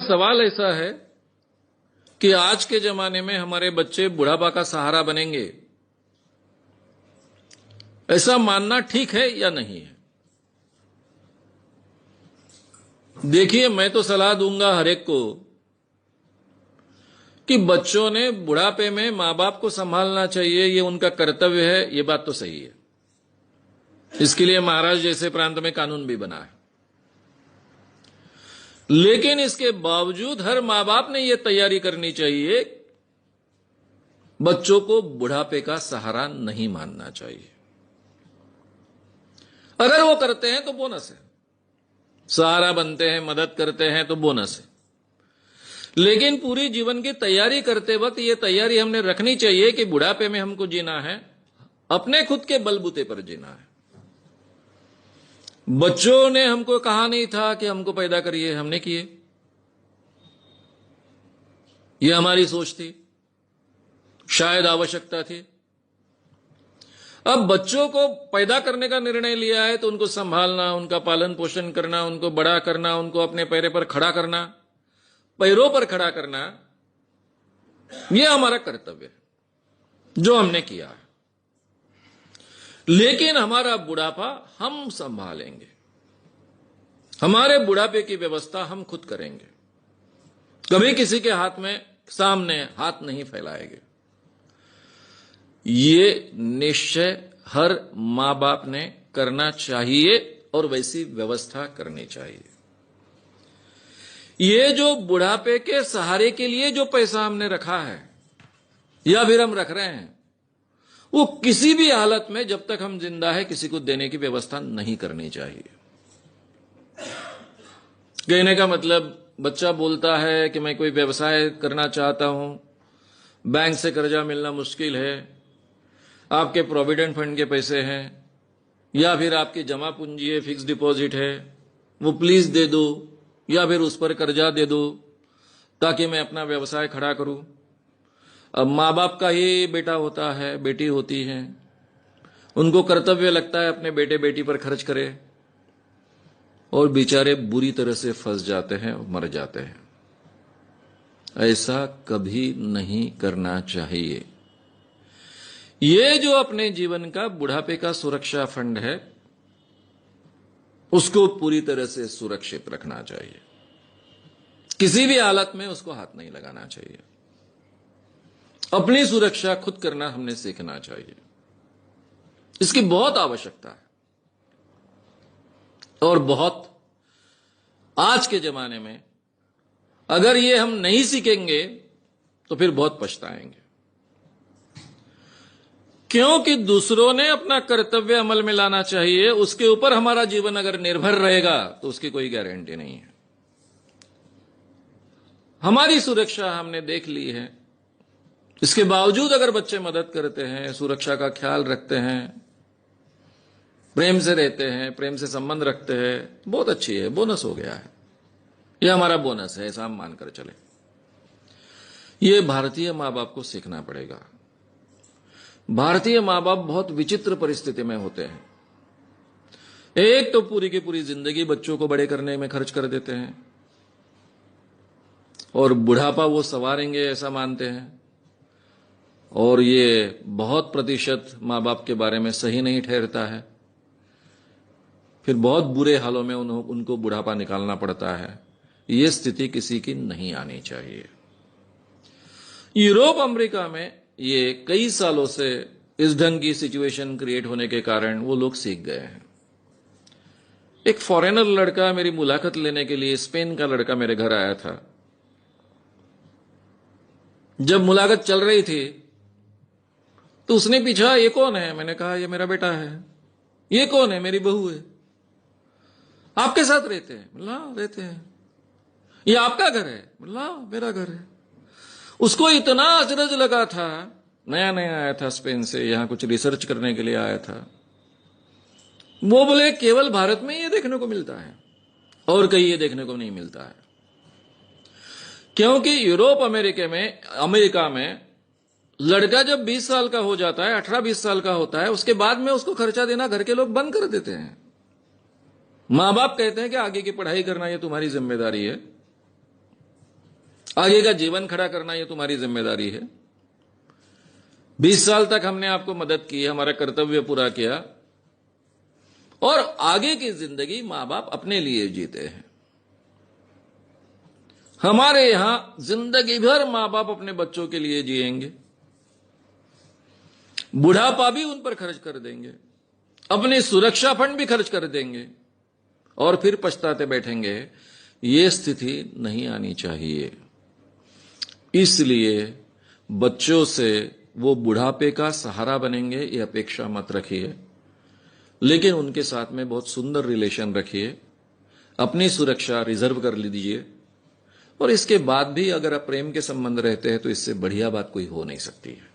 सवाल ऐसा है कि आज के जमाने में हमारे बच्चे बुढ़ापा का सहारा बनेंगे, ऐसा मानना ठीक है या नहीं है? देखिए, मैं तो सलाह दूंगा हर एक को कि बच्चों ने बुढ़ापे में मां बाप को संभालना चाहिए, ये उनका कर्तव्य है। ये बात तो सही है। इसके लिए महाराष्ट्र जैसे प्रांत में कानून भी बना है। लेकिन इसके बावजूद हर मां बाप ने यह तैयारी करनी चाहिए, बच्चों को बुढ़ापे का सहारा नहीं मानना चाहिए। अगर वो करते हैं तो बोनस है, सहारा बनते हैं, मदद करते हैं तो बोनस है। लेकिन पूरी जीवन की तैयारी करते वक्त यह तैयारी हमने रखनी चाहिए कि बुढ़ापे में हमको जीना है, अपने खुद के बलबूते पर जीना है। बच्चों ने हमको कहा नहीं था कि हमको पैदा करिए, हमने किए। यह हमारी सोच थी, शायद आवश्यकता थी। अब बच्चों को पैदा करने का निर्णय लिया है तो उनको संभालना, उनका पालन पोषण करना, उनको बड़ा करना, उनको अपने पैरों पर खड़ा करना, यह हमारा कर्तव्य है जो हमने किया है। लेकिन हमारा बुढ़ापा हम संभालेंगे, हमारे बुढ़ापे की व्यवस्था हम खुद करेंगे, कभी किसी के हाथ में सामने हाथ नहीं फैलाएंगे। ये निश्चय हर मां बाप ने करना चाहिए और वैसी व्यवस्था करनी चाहिए। ये जो बुढ़ापे के सहारे के लिए जो पैसा हमने रखा है या फिर हम रख रहे हैं, वो किसी भी हालत में जब तक हम जिंदा है किसी को देने की व्यवस्था नहीं करनी चाहिए। कहने का मतलब, बच्चा बोलता है कि मैं कोई व्यवसाय करना चाहता हूं, बैंक से कर्जा मिलना मुश्किल है, आपके प्रोविडेंट फंड के पैसे हैं या फिर आपकी जमा पूंजी है, फिक्स डिपॉजिट है, वो प्लीज दे दो या फिर उस पर कर्जा दे दो ताकि मैं अपना व्यवसाय खड़ा करूं। अब मां बाप का ही बेटा होता है, बेटी होती है, उनको कर्तव्य लगता है अपने बेटे बेटी पर खर्च करे, और बेचारे बुरी तरह से फंस जाते हैं, मर जाते हैं। ऐसा कभी नहीं करना चाहिए। ये जो अपने जीवन का बुढ़ापे का सुरक्षा फंड है, उसको पूरी तरह से सुरक्षित रखना चाहिए। किसी भी हालत में उसको हाथ नहीं लगाना चाहिए। अपनी सुरक्षा खुद करना हमने सीखना चाहिए। इसकी बहुत आवश्यकता है और बहुत, आज के जमाने में अगर ये हम नहीं सीखेंगे तो फिर बहुत पछताएंगे, क्योंकि दूसरों ने अपना कर्तव्य अमल में लाना चाहिए, उसके ऊपर हमारा जीवन अगर निर्भर रहेगा तो उसकी कोई गारंटी नहीं है। हमारी सुरक्षा हमने देख ली है, इसके बावजूद अगर बच्चे मदद करते हैं, सुरक्षा का ख्याल रखते हैं, प्रेम से रहते हैं, प्रेम से संबंध रखते हैं, बहुत अच्छी है, बोनस हो गया है। यह हमारा बोनस है, ऐसा हम मानकर चले। यह भारतीय मां बाप को सीखना पड़ेगा। भारतीय मां बाप बहुत विचित्र परिस्थिति में होते हैं। एक तो पूरी की पूरी जिंदगी बच्चों को बड़े करने में खर्च कर देते हैं और बुढ़ापा वो संवारेंगे ऐसा मानते हैं, और ये बहुत प्रतिशत मां बाप के बारे में सही नहीं ठहरता है। फिर बहुत बुरे हालों में उनको बुढ़ापा निकालना पड़ता है। ये स्थिति किसी की नहीं आनी चाहिए। यूरोप अमेरिका में ये कई सालों से इस ढंग की सिचुएशन क्रिएट होने के कारण वो लोग सीख गए हैं। एक फॉरेनर लड़का मेरी मुलाकात लेने के लिए, स्पेन का लड़का मेरे घर आया था। जब मुलाकात चल रही थी तो उसने पूछा, ये कौन है? मैंने कहा, ये मेरा बेटा है। ये कौन है? मेरी बहू है। आपके साथ रहते हैं? बोला, रहते हैं। ये आपका घर है? बोला, मेरा घर है। उसको इतना अचरज लगा था, नया नया आया था स्पेन से, यहां कुछ रिसर्च करने के लिए आया था। वो बोले, केवल भारत में ये देखने को मिलता है और कहीं ये देखने को नहीं मिलता है, क्योंकि यूरोप अमेरिका में लड़का जब 20 साल का हो जाता है, 18-20 साल का होता है, उसके बाद में उसको खर्चा देना घर के लोग बंद कर देते हैं। मां बाप कहते हैं कि आगे की पढ़ाई करना ये तुम्हारी जिम्मेदारी है, आगे का जीवन खड़ा करना ये तुम्हारी जिम्मेदारी है। 20 साल तक हमने आपको मदद की, हमारा कर्तव्य पूरा किया, और आगे की जिंदगी मां बाप अपने लिए जीते हैं। हमारे यहां जिंदगी भर मां बाप अपने बच्चों के लिए जिएंगे, बुढ़ापा भी उन पर खर्च कर देंगे, अपनी सुरक्षा फंड भी खर्च कर देंगे, और फिर पछताते बैठेंगे। ये स्थिति नहीं आनी चाहिए। इसलिए बच्चों से वो बुढ़ापे का सहारा बनेंगे ये अपेक्षा मत रखिए, लेकिन उनके साथ में बहुत सुंदर रिलेशन रखिए, अपनी सुरक्षा रिजर्व कर लीजिए, और इसके बाद भी अगर आप प्रेम के संबंध रहते हैं तो इससे बढ़िया बात कोई हो नहीं सकती है।